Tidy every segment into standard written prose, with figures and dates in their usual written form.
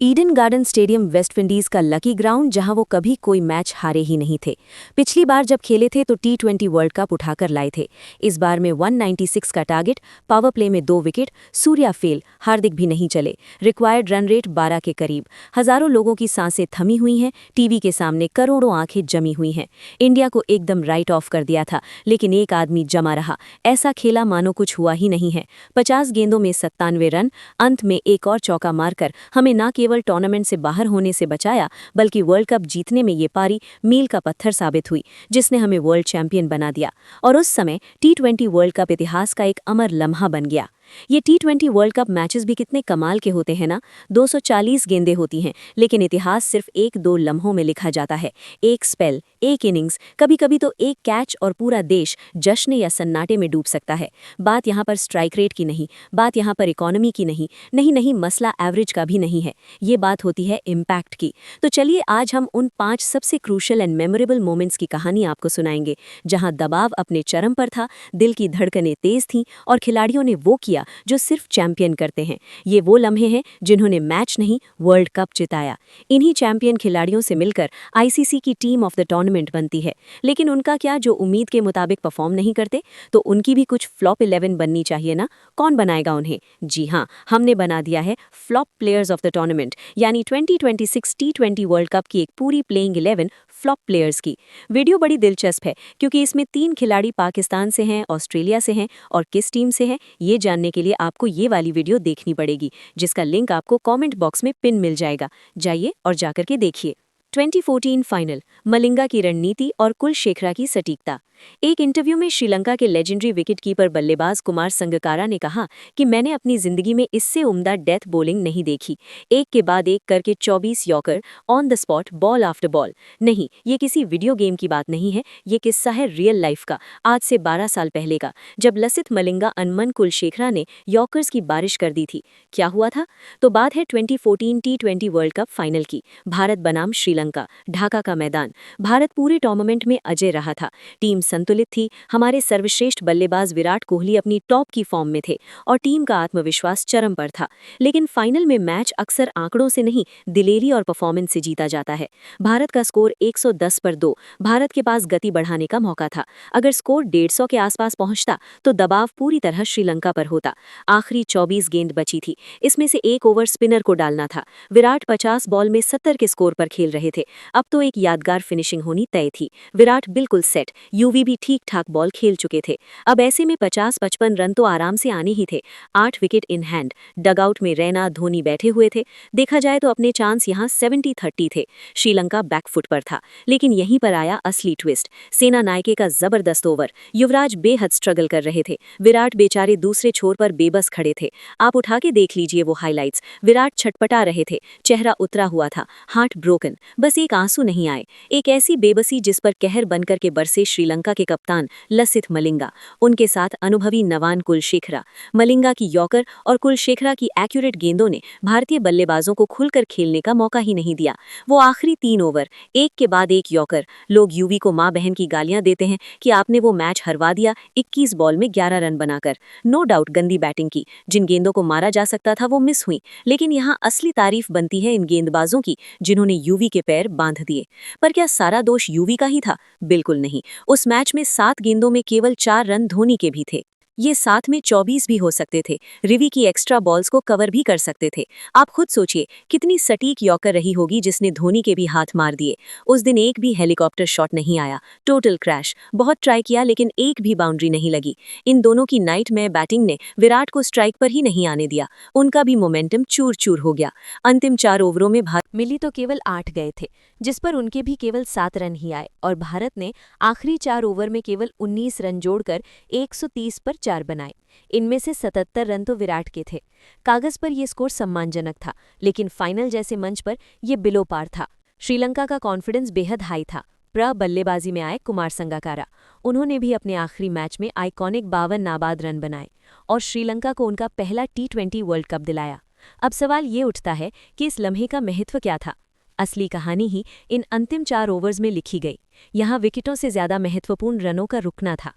Eden garden stadium West Indies का lucky ground जहां वो कभी कोई मैच हारे ही नहीं थे। पिछली बार जब खेले थे तो T20 वर्ल्ड कप उठाकर लाए थे। इस बार में 196 का टारगेट, पावर प्ले में 2 विकेट, सूर्या फेल, हार्दिक भी नहीं चले। रिक्वायर्ड रन रेट 12 के करीब। हजारों लोगों की सांसें थमी हुई हैं, टीवी के सामने करोड़ों आंखें जमी हुई हैं। इंडिया को एकदम राइट ऑफ कर दिया था, लेकिन एक आदमी जमा रहा। ऐसा खेला मानो कुछ हुआ ही नहीं है। 50 गेंदों में 97 रन, अंत में एक और चौका मारकर हमें ना केवल टूर्नामेंट से बाहर होने से बचाया, बल्कि वर्ल्ड कप जीतने में ये पारी मील का पत्थर साबित हुई, जिसने हमें वर्ल्ड चैंपियन बना दिया। और उस समय T20 वर्ल्ड कप इतिहास का एक अमर लम्हा बन गया। ये T20 वर्ल्ड कप मैचेस भी कितने कमाल के होते हैं ना। 240 गेंदें होती हैं, लेकिन इतिहास सिर्फ 1-2 लम्हों में लिखा जाता है। एक स्पेल, एक इनिंग्स, कभी कभी तो एक कैच और पूरा देश जश्न या सन्नाटे में डूब सकता है। बात यहाँ पर स्ट्राइक रेट की नहीं, बात यहाँ पर इकोनॉमी की नहीं, नहीं मसला एवरेज का भी नहीं है। ये बात होती है इम्पैक्ट की। तो चलिए आज हम उन 5 सबसे क्रूशल एंड मेमोरेबल मोमेंट्स की कहानी आपको सुनाएंगे, जहां दबाव अपने चरम पर था, दिल की धड़कनें तेज थीं और खिलाड़ियों ने वो किया जो सिर्फ चैंपियन करते हैं। ये वो लम्हे हैं जिन्होंने मैच नहीं, वर्ल्ड कप जिताया। इन्हीं चैंपियन खिलाड़ियों से मिलकर आईसीसी की टीम ऑफ द टूर्नामेंट बनती है। लेकिन उनका क्या, जो उम्मीद के मुताबिक परफॉर्म नहीं करते, तो उनकी भी कुछ फ्लॉप 11 बननी चाहिए ना। कौन बनाएगा उन्हें? जी हाँ, हमने बना दिया है flop players of the tournament, यानी 2026 T20 वर्ल्ड कप की एक पूरी प्लेइंग 11 फ्लॉप प्लेयर्स की। वीडियो बड़ी दिलचस्प है, क्योंकि इसमें 3 खिलाड़ी पाकिस्तान से हैं, ऑस्ट्रेलिया से हैं और किस टीम से हैं, ये जानने के लिए आपको ये वाली वीडियो देखनी पड़ेगी, जिसका लिंक आपको कमेंट बॉक्स में पिन मिल जाएगा। जाइए और जाकर के देखिए। 2014 फाइनल, मलिंगा की रणनीति और कुलशेखरा की सटीकता। एक इंटरव्यू में श्रीलंका के लेजेंडरी विकेटकीपर बल्लेबाज कुमार संगकारा ने कहा कि मैंने अपनी जिंदगी में इससे उम्दा डेथ बॉलिंग नहीं देखी। एक के बाद एक करके 24 yorker, on the spot, ball after ball. नहीं, ये किसी वीडियो गेम की बात नहीं है, ये किस्सा है रियल लाइफ का, आज से 12 साल पहले का, जब लसिथ मलिंगा अनमन कुलशेखरा ने यॉर्कर्स की बारिश कर दी थी। क्या हुआ था? तो बात है 2014 T20 वर्ल्ड कप फाइनल की। भारत बनाम श्रीलंका, ढाका का मैदान। भारत पूरे टूर्नामेंट में अजय रहा था, टीम संतुलित थी, हमारे सर्वश्रेष्ठ बल्लेबाज विराट कोहली अपनी टॉप की फॉर्म में थे और टीम का आत्मविश्वास चरम पर था। लेकिन फाइनल में मैच अक्सर आंकड़ों से नहीं, दिलेरी और परफॉर्मेंस से जीता जाता है। भारत का स्कोर 110 पर 2। भारत के पास गति बढ़ाने का मौका था। अगर स्कोर 150 के आसपास पहुंचता तो दबाव पूरी तरह श्रीलंका पर होता। आखिरी 24 गेंद बची थी, इसमें से एक ओवर स्पिनर को डालना था। विराट 50 बॉल में 70 के स्कोर पर खेल रहे थे। अब तो एक यादगार फिनिशिंग होनी तय थी। विराट बिल्कुल सेट, यूवी भी ठीक ठाक बॉल खेल चुके थे। अब ऐसे में 50-55 रन तो आराम से आने ही थे। 8 विकेट इन हैंड। डगआउट में रैना, धोनी बैठे हुए थे। देखा जाए तो अपने चांस यहाँ 70-30 थे। श्रीलंका बैकफुट पर था, लेकिन यहीं पर आया असली ट्विस्ट। सेना नायके का जबरदस्त ओवर। युवराज बेहद स्ट्रगल कर रहे थे। विराट बेचारे दूसरे छोर पर बेबस खड़े थे। आप उठा के देख लीजिए वो हाइलाइट्स। विराट छटपटा रहे थे, चेहरा उतरा हुआ था, हार्ट ब्रोकन। बस एक आंसू नहीं आए। एक ऐसी बेबसी जिस पर कहर बनकर के बरसे श्रीलंका के कप्तान लसिथ मलिंगा, उनके साथ अनुभवी नवान कुलशेखरा। मलिंगा की यॉर्कर और कुलशेखरा की एक्यूरेट गेंदों ने भारतीय बल्लेबाजों को खुलकर खेलने का मौका ही नहीं दिया। वो आखिरी 3 ओवर, एक के बाद एक यॉर्कर। लोग यूवी को मां बहन की गालियां देते हैं कि आपने वो मैच हरवा दिया 21 बॉल में 11 रन बनाकर। नो डाउट गंदी बैटिंग की, जिन गेंदों को मारा जा सकता था वो मिस हुई। लेकिन यहाँ असली तारीफ बनती है इन गेंदबाजों की, जिन्होंने यूवी के पैर बांध दिए। पर क्या सारा दोष यूवी का ही था? बिल्कुल नहीं। उस मैच में 7 गेंदों में केवल 4 रन धोनी के भी थे। ये 7 में 24 भी हो सकते थे। रिवी की एक्स्ट्रा बॉल्स को कवर भी कर सकते थे। आप खुद सोचिए कितनी सटीक यॉर्कर रही होगी जिसने धोनी के भी हाथ मार दिए। उस दिन एक भी हेलीकॉप्टर शॉट नहीं आया, टोटल क्रैश। बहुत ट्राई किया लेकिन एक भी बाउंड्री नहीं लगी। इन दोनों की नाइटमेयर बैटिंग ने विराट को स्ट्राइक पर ही नहीं आने दिया। उनका भी मोमेंटम चूर चूर हो गया। अंतिम 4 ओवरों में भारत मिली तो केवल 8 गए थे, जिस पर उनके भी केवल 7 रन ही आए और भारत ने आखिरी 4 ओवर में केवल 19 रन जोड़कर 130 पर 4 बनाए। इनमें से 77 रन तो विराट के थे। कागज पर यह स्कोर सम्मानजनक था, लेकिन फाइनल जैसे मंच पर यह बिलो पार था। श्रीलंका का कॉन्फिडेंस बेहद हाई था। बल्लेबाजी में आए कुमार संगकारा। उन्होंने भी अपने आखिरी मैच में आइकॉनिक 52 नाबाद रन बनाए और श्रीलंका को उनका पहला T20 वर्ल्ड कप दिलाया। अब सवाल ये उठता है कि इस लम्हे का महत्व क्या था? असली कहानी ही इन अंतिम 4 ओवर्स में लिखी गई। यहाँ विकेटों से ज्यादा महत्वपूर्ण रनों का रुकना था।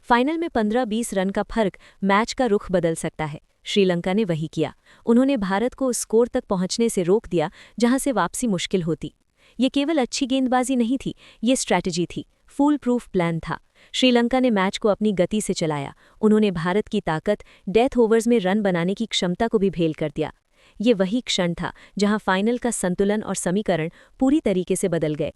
फाइनल में 15-20 रन का फर्क मैच का रुख बदल सकता है। श्रीलंका ने वही किया। उन्होंने भारत को उस स्कोर तक पहुंचने से रोक दिया जहां से वापसी मुश्किल होती। ये केवल अच्छी गेंदबाजी नहीं थी, ये स्ट्रैटेजी थी, फूल प्रूफ प्लान था। श्रीलंका ने मैच को अपनी गति से चलाया। उन्होंने भारत की ताकत, डेथ ओवर्स में रन बनाने की क्षमता को भी भेल कर दिया। ये वही क्षण था जहां फाइनल का संतुलन और समीकरण पूरी तरीके से बदल गए।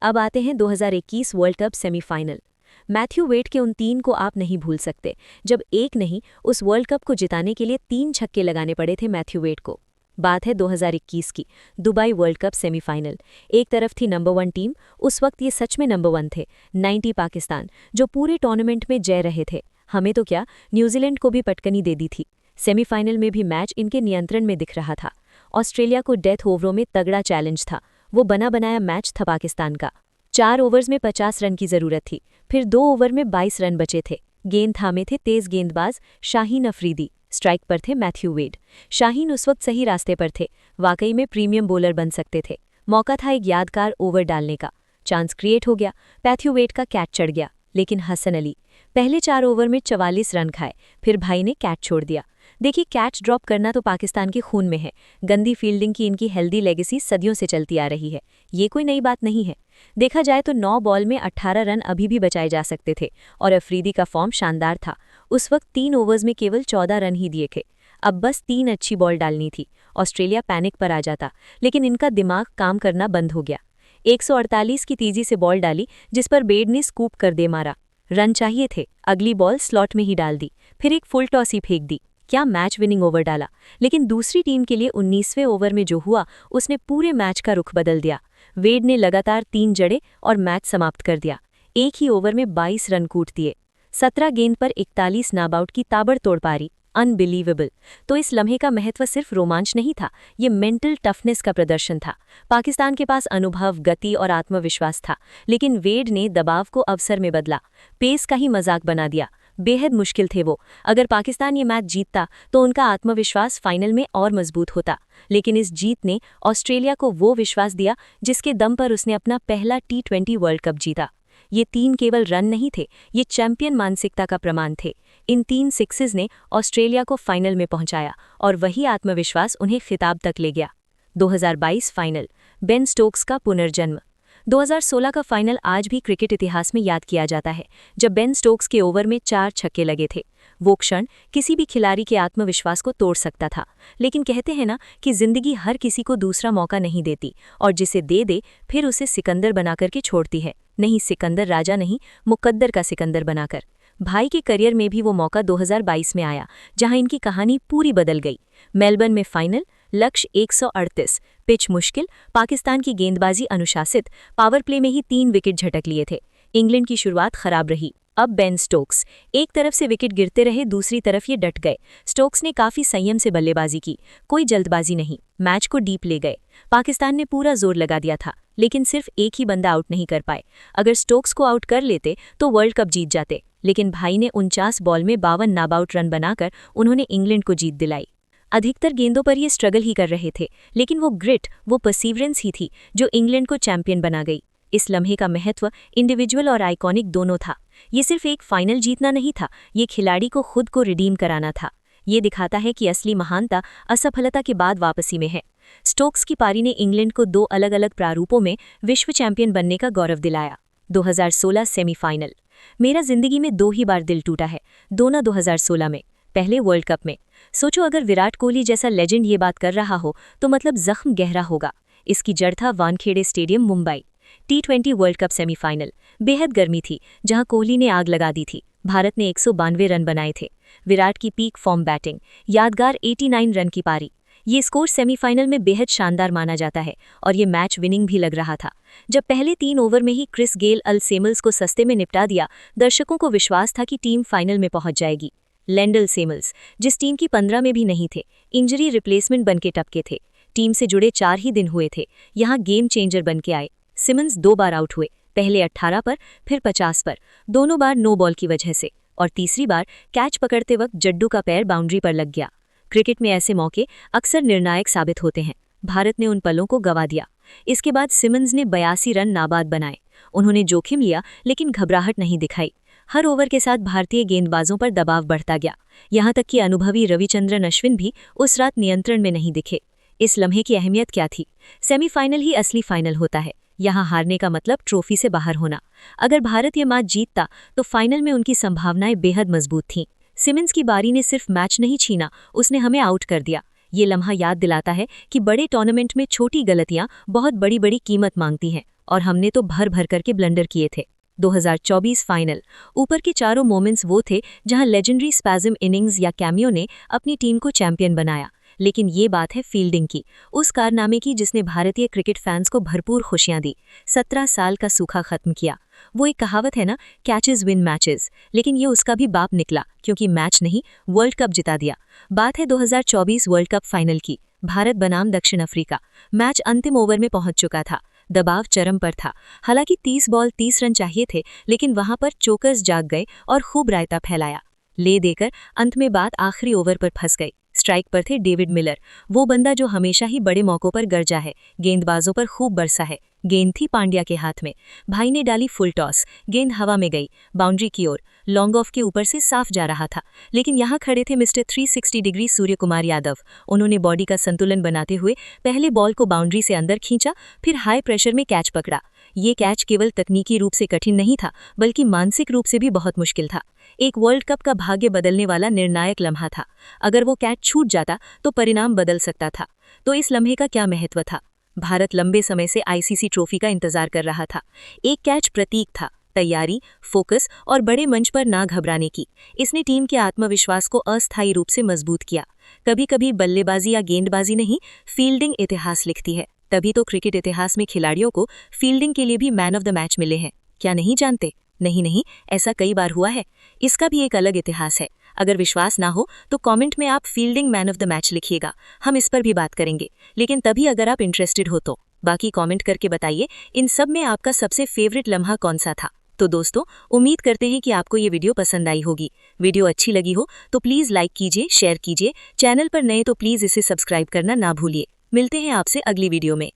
अब आते हैं 2021 world cup semifinal. Matthew Wade के उन 3 को आप नहीं भूल सकते, जब एक नहीं उस वर्ल्ड कप को जिताने के लिए 3 छक्के लगाने पड़े थे मैथ्यू वेड को। बात है 2021 की, दुबई वर्ल्ड कप सेमीफाइनल। एक तरफ थी नंबर 1 टीम, उस वक्त ये सच में नंबर 1 थे, 90 पाकिस्तान, जो पूरे टूर्नामेंट में जय रहे थे। हमें तो क्या, न्यूजीलैंड को भी पटकनी दे दी थी। सेमीफाइनल में भी मैच इनके नियंत्रण में दिख रहा था। ऑस्ट्रेलिया को डेथ ओवरों में तगड़ा चैलेंज था। वो बना बनाया मैच था पाकिस्तान का। 4 ओवर्स में 50 रन की जरूरत थी, फिर 2 ओवर में 22 रन बचे थे। गेंद थामे थे तेज गेंदबाज शाहीन अफरीदी, स्ट्राइक पर थे मैथ्यू वेड। शाहीन उस वक्त सही रास्ते पर थे, वाकई में प्रीमियम बॉलर बन सकते थे। मौका था एक यादगार ओवर डालने का, चांस क्रिएट हो गया, मैथ्यू वेड का कैच चढ़ गया। लेकिन हसन अली पहले 4 ओवर में 44 रन खाए, फिर भाई ने कैच छोड़ दिया। देखिए, कैच ड्रॉप करना तो पाकिस्तान के खून में है। गंदी फील्डिंग की इनकी हेल्दी लेगेसी सदियों से चलती आ रही है, ये कोई नई बात नहीं है। देखा जाए तो 9 बॉल में 18 रन अभी भी बचाए जा सकते थे और अफरीदी का फॉर्म शानदार था। उस वक्त 3 ओवर्स में केवल 14 रन ही दिए थे। अब बस 3 अच्छी बॉल डालनी थी। ऑस्ट्रेलिया पैनिक पर आ जाता, लेकिन इनका दिमाग काम करना बंद हो गया। 148 की तेजी से बॉल डाली, जिस पर बेड ने स्कूप कर दे मारा। रन चाहिए थे, अगली बॉल स्लॉट में ही डाल दी, फिर एक फुल टॉस ही फेंक दी। क्या मैच विनिंग ओवर डाला। लेकिन दूसरी टीम के लिए 19वें ओवर में जो हुआ, उसने पूरे मैच का रुख बदल दिया। वेड ने लगातार 3 जड़े और मैच समाप्त कर दिया। एक ही ओवर में 22 रन कूट दिए। 17 गेंद पर 41 नाबआउट की ताबड़तोड़ पारी, अनबिलीवेबल। तो इस लम्हे का महत्व सिर्फ रोमांच नहीं था, ये मेंटल टफनेस का प्रदर्शन था। पाकिस्तान के पास अनुभव, गति और आत्मविश्वास था, लेकिन वेड ने दबाव को अवसर में बदला, पेस का ही मजाक बना दिया। बेहद मुश्किल थे वो। अगर पाकिस्तान ये मैच जीतता तो उनका आत्मविश्वास फाइनल में और मजबूत होता, लेकिन इस जीत ने ऑस्ट्रेलिया को वो विश्वास दिया जिसके दम पर उसने अपना पहला T20 वर्ल्ड कप जीता। ये 3 केवल रन नहीं थे, ये चैंपियन मानसिकता का प्रमाण थे। इन 3 सिक्सेस ने ऑस्ट्रेलिया को फाइनल में पहुंचाया और वही आत्मविश्वास उन्हें खिताब तक ले गया। 2022 फाइनल, बेन स्टोक्स का पुनर्जन्म। 2016 का फाइनल आज भी क्रिकेट इतिहास में याद किया जाता है, जब बेन स्टोक्स के ओवर में 4 छक्के लगे थे। वो क्षण किसी भी खिलाड़ी के आत्मविश्वास को तोड़ सकता था। लेकिन कहते हैं ना कि जिंदगी हर किसी को दूसरा मौका नहीं देती, और जिसे दे दे फिर उसे सिकंदर बनाकर के छोड़ती है। नहीं, सिकंदर राजा नहीं, मुकद्दर का सिकंदर बनाकर। भाई के करियर में भी वो मौका 2022 में आया, जहां इनकी कहानी पूरी बदल गई। मेलबर्न में फाइनल, लक्ष्य 138, पिच मुश्किल, पाकिस्तान की गेंदबाजी अनुशासित, पावर प्ले में ही 3 विकेट झटक लिए थे। इंग्लैंड की शुरुआत खराब रही। अब बेन स्टोक्स, एक तरफ से विकेट गिरते रहे, दूसरी तरफ ये डट गए। स्टोक्स ने काफी संयम से बल्लेबाजी की, कोई जल्दबाजी नहीं, मैच को डीप ले गए। पाकिस्तान ने पूरा जोर लगा दिया था, लेकिन सिर्फ एक ही बंदा आउट नहीं कर पाए। अगर स्टोक्स को आउट कर लेते तो वर्ल्ड कप जीत जाते, लेकिन भाई ने 49 बॉल में 52 नाबआउट रन बनाकर उन्होंने इंग्लैंड को जीत दिलाई। अधिकतर गेंदों पर ये स्ट्रगल ही कर रहे थे, लेकिन वो ग्रिट, वो परसीवरेंस ही थी जो इंग्लैंड को चैंपियन बना गई। इस लम्हे का महत्व इंडिविजुअल और आइकॉनिक दोनों था। ये सिर्फ एक फाइनल जीतना नहीं था, ये खिलाड़ी को खुद को रिडीम कराना था। ये दिखाता है कि असली महानता असफलता के बाद वापसी में है। स्टोक्स की पारी ने इंग्लैंड को 2 अलग अलग प्रारूपों में विश्व चैंपियन बनने का गौरव दिलाया। 2016 सेमीफाइनल। मेरा जिंदगी में 2 ही बार दिल टूटा है, दोनों 2016 में, पहले वर्ल्ड कप में। सोचो, अगर विराट कोहली जैसा लेजेंड ये बात कर रहा हो तो मतलब जख्म गहरा होगा। इसकी जड़ था Wankhede stadium, Mumbai. T20 world cup semifinal, बेहद गर्मी थी, जहां कोहली ने आग लगा दी थी। भारत ने 192 रन बनाए थे। विराट की पीक फॉर्म बैटिंग, यादगार 89 रन की पारी। ये स्कोर सेमीफाइनल में बेहद शानदार माना जाता है और ये मैच विनिंग भी लग रहा था। जब पहले 3 ओवर में ही क्रिस गेल अल सेमल्स को सस्ते में निपटा दिया, दर्शकों को विश्वास था कि टीम फाइनल में पहुंच जाएगी। लेंडल सेमल्स, जिस टीम की 15 में भी नहीं थे, इंजरी रिप्लेसमेंट बनके टपके थे। टीम से जुड़े 4 ही दिन हुए थे, यहाँ गेम चेंजर बनके आए। सिमंस 2 बार आउट हुए, पहले 18 पर, फिर 50 पर, दोनों बार नो बॉल की वजह से, और तीसरी बार कैच पकड़ते वक्त जड्डू का पैर बाउंड्री पर लग गया। क्रिकेट में ऐसे मौके अक्सर निर्णायक साबित होते हैं। भारत ने उन पलों को गंवा दिया। इसके बाद सिमंस ने 82 रन नाबाद बनाए। उन्होंने जोखिम लिया, लेकिन घबराहट नहीं दिखाई। हर ओवर के साथ भारतीय गेंदबाजों पर दबाव बढ़ता गया, यहाँ तक कि अनुभवी रविचंद्रन अश्विन भी उस रात नियंत्रण में नहीं दिखे। इस लम्हे की अहमियत क्या थी? सेमीफाइनल ही असली फाइनल होता है। यहाँ हारने का मतलब ट्रॉफी से बाहर होना। अगर भारत ये मैच जीतता तो फाइनल में उनकी संभावनाएं बेहद मजबूत थीं। सिमंस की बारी ने सिर्फ मैच नहीं छीना, उसने हमें आउट कर दिया। ये लम्हा याद दिलाता है कि बड़े टूर्नामेंट में छोटी गलतियां बहुत बड़ी बड़ी कीमत मांगती हैं, और हमने तो भर भर करके ब्लंडर किए थे। 2024 फाइनल। ऊपर के चारों मोमेंट्स वो थे जहां लेजेंडरी स्पैज़म इनिंग्स या कैमियो ने अपनी टीम को चैंपियन बनाया। लेकिन ये बात है फील्डिंग की, उस कारनामे की जिसने भारतीय क्रिकेट फैंस को भरपूर खुशियां दी, 17 साल का सूखा खत्म किया। वो एक कहावत है ना, कैचेस विन मैचेस, लेकिन ये उसका भी बाप निकला, क्योंकि मैच नहीं वर्ल्ड कप जिता दिया। बात है 2024 वर्ल्ड कप फाइनल की। भारत बनाम दक्षिण अफ्रीका। मैच अंतिम ओवर में पहुंच चुका था, दबाव चरम पर था। हालांकि 30 बॉल 30 रन चाहिए थे, लेकिन वहां पर चोकर्स जाग गए और खूब रायता फैलाया। ले देकर अंत में बात आखिरी ओवर पर फंस गई। स्ट्राइक पर थे डेविड मिलर, वो बंदा जो हमेशा ही बड़े मौकों पर गरजा है, गेंदबाजों पर खूब बरसा है। गेंद थी पांड्या के हाथ में, भाई ने डाली फुल टॉस, गेंद हवा में गई, बाउंड्री की ओर, लॉन्ग ऑफ के ऊपर से साफ जा रहा था। लेकिन यहाँ खड़े थे मिस्टर 360 डिग्री सूर्य कुमार यादव। उन्होंने बॉडी का संतुलन बनाते हुए पहले बॉल को बाउंड्री से अंदर खींचा, फिर हाई प्रेशर में कैच पकड़ा। ये कैच केवल तकनीकी रूप से कठिन नहीं था, बल्कि मानसिक रूप से भी बहुत मुश्किल था। एक वर्ल्ड कप का भाग्य बदलने वाला निर्णायक लम्हा था। अगर वो कैच छूट जाता तो परिणाम बदल सकता था। तो इस लम्हे का क्या महत्व था? भारत लंबे समय से आईसीसी ट्रॉफी का इंतजार कर रहा था। एक कैच प्रतीक था तैयारी, फोकस और बड़े मंच पर ना घबराने की। इसने टीम के आत्मविश्वास को अस्थायी रूप से मजबूत किया। कभी कभी बल्लेबाजी या गेंदबाजी नहीं, फील्डिंग इतिहास लिखती है। तभी तो क्रिकेट इतिहास में खिलाड़ियों को फील्डिंग के लिए भी मैन ऑफ द मैच मिले हैं। क्या नहीं जानते? नहीं, ऐसा कई बार हुआ है। इसका भी एक अलग इतिहास है। अगर विश्वास ना हो तो कमेंट में आप fielding man of the match लिखिएगा, हम इस पर भी बात करेंगे। लेकिन तभी अगर आप इंटरेस्टेड हो तो बाकी कमेंट करके बताइए इन सब में आपका सबसे फेवरेट लम्हा कौन सा था। तो दोस्तों, उम्मीद करते हैं कि आपको ये वीडियो पसंद आई होगी। वीडियो अच्छी लगी हो तो प्लीज़ लाइक कीजिए, शेयर कीजिए। चैनल पर नए तो प्लीज़ इसे सब्सक्राइब करना ना भूलिए। मिलते हैं आपसे अगली वीडियो में।